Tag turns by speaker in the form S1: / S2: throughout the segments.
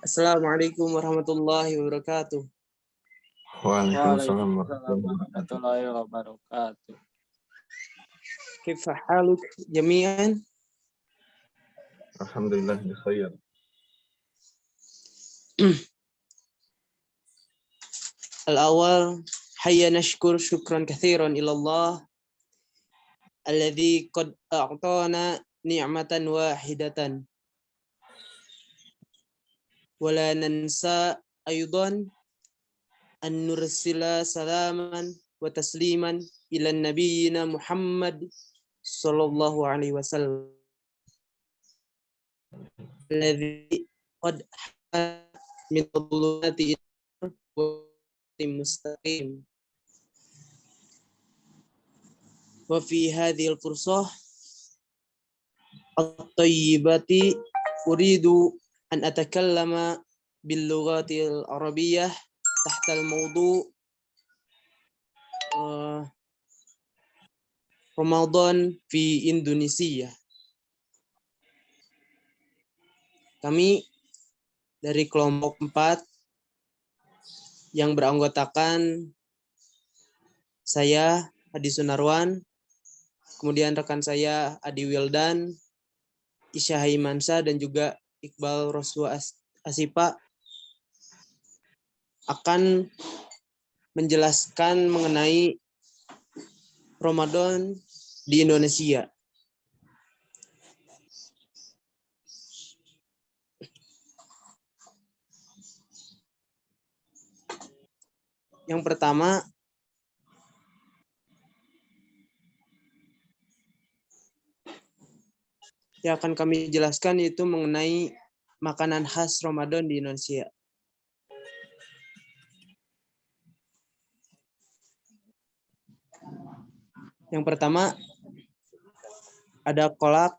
S1: Assalamualaikum warahmatullahi wabarakatuh.
S2: Waalaikumsalam
S3: Waalaikumsalam warahmatullahi wabarakatuh.
S1: Kaifa haluk jami'an?
S2: Alhamdulillah bi khair.
S1: Al-awwal hayya nashkur syukran katsiran ila Allah alladzi qad a'tana ni'matan wahidatan. Wala nansa aydan an nursila salaman wa tasliman ila nabiyyina Muhammad sallallahu alaihi wasallam alladzi qad min dhulumati mustaqim wa fi hadhil fursah at-tayyibati uridu an atakallama bil lughati al-arabiyyah tahta al-mawdu' Ramadan fi Indonesia. Kami dari kelompok 4 yang beranggotakan saya Adi Sunarwan, kemudian rekan saya Adi Wildan, Isya Haimansa, dan juga Iqbal Roswa Asipa akan menjelaskan mengenai Ramadan di Indonesia. Yang pertama, yang akan kami jelaskan yaitu mengenai makanan khas Ramadan di Indonesia. Yang pertama, ada kolak.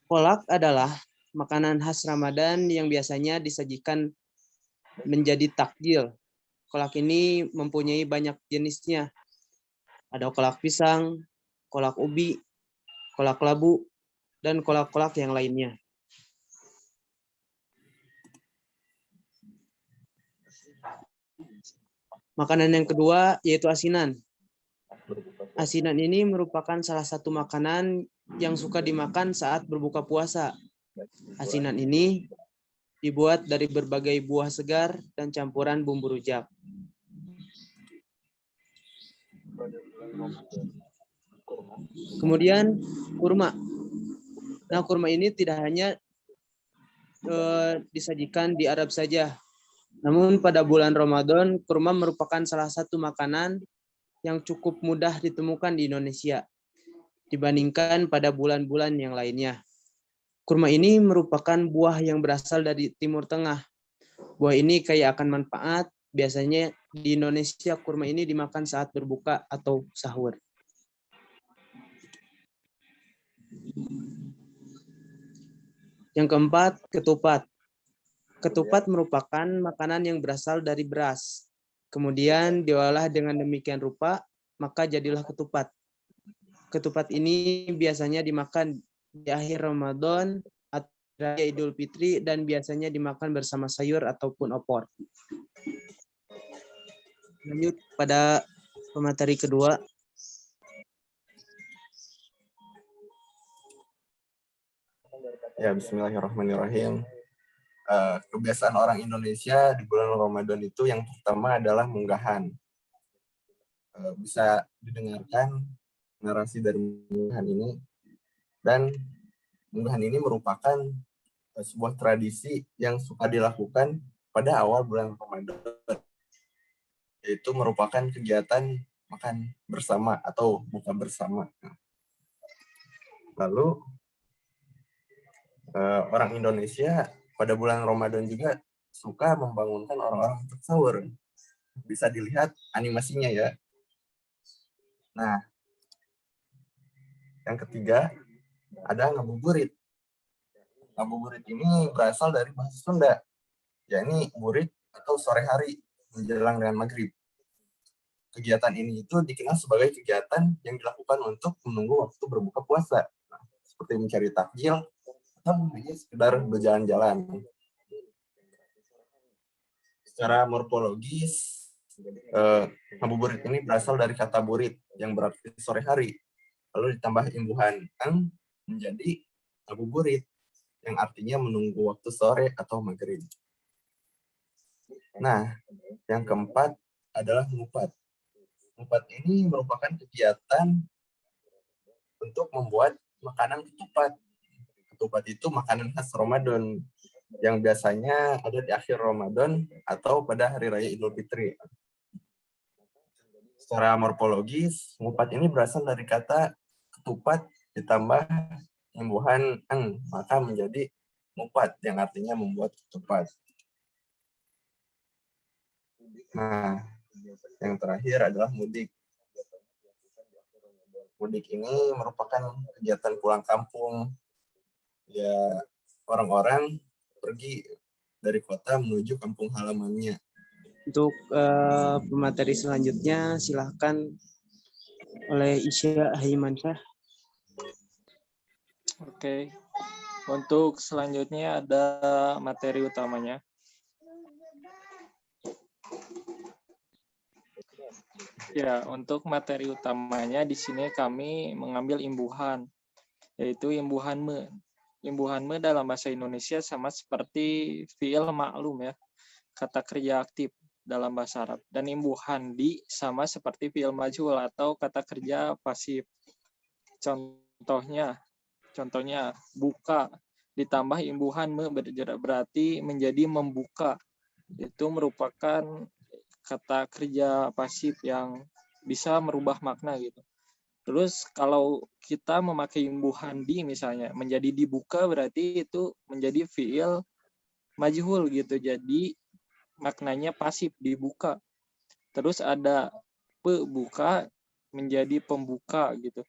S1: Kolak adalah makanan khas Ramadan yang biasanya disajikan menjadi takjil. Kolak ini mempunyai banyak jenisnya. Ada kolak pisang, kolak ubi, kolak labu, dan kolak-kolak yang lainnya. Makanan yang kedua yaitu asinan. Asinan ini merupakan salah satu makanan yang suka dimakan saat berbuka puasa. Asinan ini dibuat dari berbagai buah segar dan campuran bumbu rujak. Kemudian kurma. Nah, kurma ini tidak hanya disajikan di Arab saja. Namun pada bulan Ramadan, kurma merupakan salah satu makanan yang cukup mudah ditemukan di Indonesia dibandingkan pada bulan-bulan yang lainnya. Kurma ini merupakan buah yang berasal dari Timur Tengah. Buah ini kaya akan manfaat. Biasanya di Indonesia kurma ini dimakan saat berbuka atau sahur. Yang keempat, ketupat. Ketupat merupakan makanan yang berasal dari beras. Kemudian diolah dengan demikian rupa, maka jadilah ketupat. Ketupat ini biasanya dimakan di akhir Ramadan atau Raya Idul Fitri dan biasanya dimakan bersama sayur ataupun opor. Lanjut pada pemateri kedua.
S2: Ya, bismillahirrahmanirrahim. Kebiasaan orang Indonesia di bulan Ramadan itu yang pertama adalah munggahan. Bisa didengarkan narasi dari munggahan ini. Dan munggahan ini merupakan sebuah tradisi yang suka dilakukan pada awal bulan Ramadan. Yaitu merupakan kegiatan makan bersama atau buka bersama. Lalu orang Indonesia pada bulan Ramadan juga suka membangunkan orang-orang untuk sahur. Bisa dilihat animasinya ya. Nah, yang ketiga ada ngabuburit. Ngabuburit ini berasal dari bahasa Sunda, yakni burit atau sore hari menjelang dengan maghrib. Kegiatan ini itu dikenal sebagai kegiatan yang dilakukan untuk menunggu waktu berbuka puasa. Nah, seperti mencari takjil atau hanya sekedar berjalan-jalan. Secara morfologis, ngabuburit ini berasal dari kata burit yang berarti sore hari, lalu ditambah imbuhan ang menjadi ngabuburit yang artinya menunggu waktu sore atau maghrib. Nah, yang keempat adalah ngupat. Ngupat ini merupakan kegiatan untuk membuat makanan ketupat. Ketupat itu makanan khas Ramadan yang biasanya ada di akhir Ramadan atau pada hari raya Idul Fitri. Secara morfologis, ngupat ini berasal dari kata ketupat ditambah imbuhan ang, maka menjadi ngupat yang artinya membuat ketupat. Nah, yang terakhir adalah mudik. Mudik ini merupakan kegiatan pulang kampung. Ya, orang-orang pergi dari kota menuju kampung halamannya.
S1: Untuk pemateri selanjutnya silahkan oleh Isya Haimansyah.
S3: Oke. Untuk selanjutnya ada materi utamanya. Ya, untuk materi utamanya di sini kami mengambil imbuhan, yaitu imbuhan me. Imbuhan me dalam bahasa Indonesia sama seperti fiil maklum ya, kata kerja aktif dalam bahasa Arab. Dan imbuhan di sama seperti fiil majhul atau kata kerja pasif. Contohnya buka ditambah imbuhan me berarti menjadi membuka. Itu merupakan kata kerja pasif yang bisa merubah makna gitu. Terus kalau kita memakai imbuhan di misalnya menjadi dibuka berarti itu menjadi fiil majhul gitu. Jadi maknanya pasif dibuka. Terus ada buka menjadi pembuka gitu.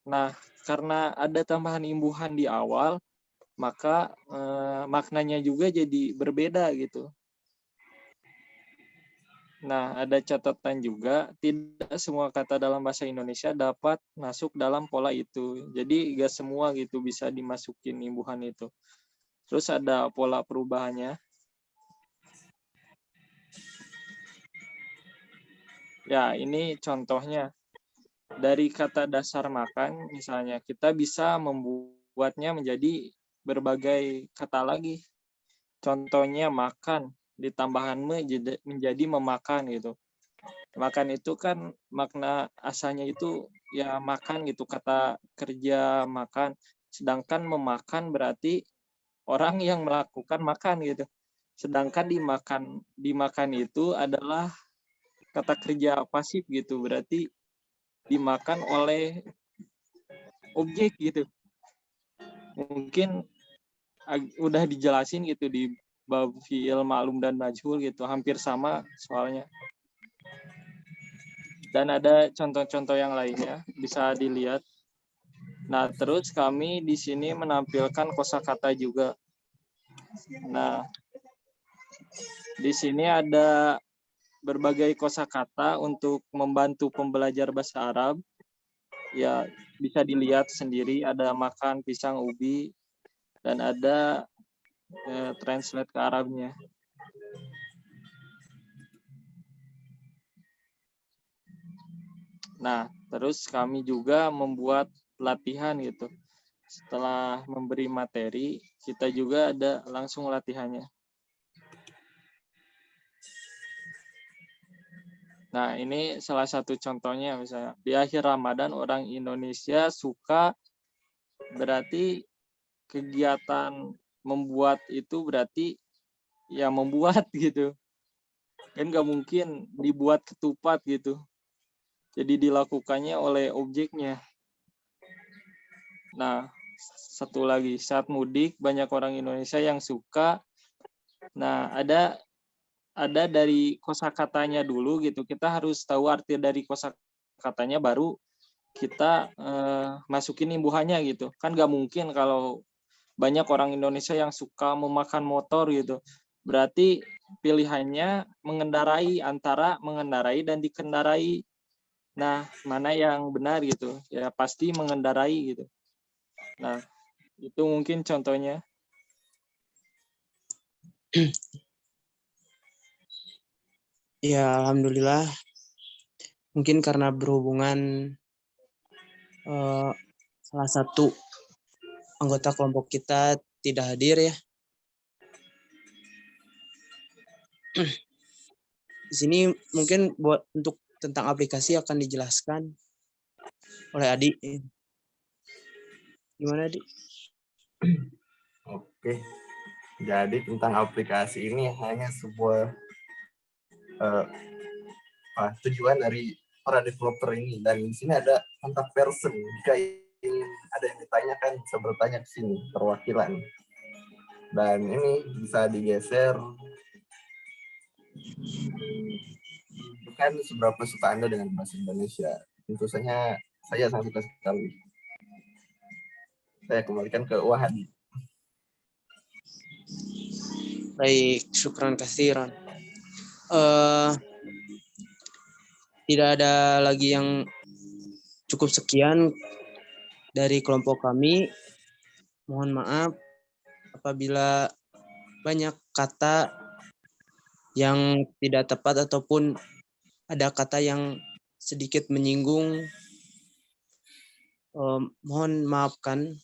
S3: Nah, karena ada tambahan imbuhan di awal, maka maknanya juga jadi berbeda gitu. Nah, ada catatan juga, tidak semua kata dalam bahasa Indonesia dapat masuk dalam pola itu. Jadi, nggak semua gitu bisa dimasukin imbuhan itu. Terus ada pola perubahannya. Ya, ini contohnya. Dari kata dasar makan, misalnya, kita bisa membuatnya menjadi berbagai kata lagi. Contohnya makan, ditambahan menjadi memakan gitu. Makan itu kan makna asalnya itu ya makan gitu, kata kerja makan. Sedangkan memakan berarti orang yang melakukan makan gitu. Sedangkan dimakan itu adalah kata kerja pasif gitu, berarti dimakan oleh objek gitu. Mungkin udah dijelasin gitu di bab fiil ma'lum dan majhul gitu, hampir sama soalnya. Dan ada contoh-contoh yang lainnya bisa dilihat. Nah, terus kami di sini menampilkan kosakata juga. Nah, di sini ada berbagai kosakata untuk membantu pembelajar bahasa Arab. Ya, bisa dilihat sendiri, ada makan, pisang, ubi, dan ada translate ke Arabnya. Nah, terus kami juga membuat latihan gitu. Setelah memberi materi, kita juga ada langsung latihannya. Nah, ini salah satu contohnya misalnya. Di akhir Ramadan orang Indonesia suka, berarti kegiatan membuat itu berarti ya membuat gitu. Kan nggak mungkin dibuat ketupat gitu. Jadi dilakukannya oleh objeknya. Nah, satu lagi, saat mudik banyak orang Indonesia yang suka. Nah, ada dari kosakatanya dulu gitu. Kita harus tahu arti dari kosakatanya baru kita masukin imbuhannya gitu. Kan nggak mungkin kalau banyak orang Indonesia yang suka memakan motor gitu. Berarti pilihannya mengendarai, antara mengendarai dan dikendarai. Nah, mana yang benar gitu? Ya pasti mengendarai gitu. Nah, Itu mungkin contohnya.
S1: Ya, alhamdulillah. Mungkin karena berhubungan salah satu anggota kelompok kita tidak hadir ya. Di sini mungkin buat untuk tentang aplikasi akan dijelaskan oleh Adi. Gimana, Adi?
S2: Oke, jadi tentang aplikasi ini hanya sebuah tujuan dari para developer ini, dan di sini ada kontak person. Jika ingin ada yang ditanyakan bisa bertanya ke sini perwakilan, dan ini bisa digeser. Bukan seberapa suka Anda dengan bahasa Indonesia. Tentu saja saya sangat suka sekali. Saya kembalikan ke Wahadi.
S1: Baik, syukran kasiran. Tidak ada lagi yang cukup sekian dari kelompok kami. Mohon maaf apabila banyak kata yang tidak tepat ataupun ada kata yang sedikit menyinggung. Mohon maafkan.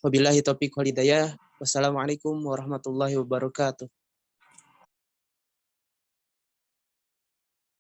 S1: Wabillahi taufiq wal hidayah. Wassalamualaikum warahmatullahi wabarakatuh.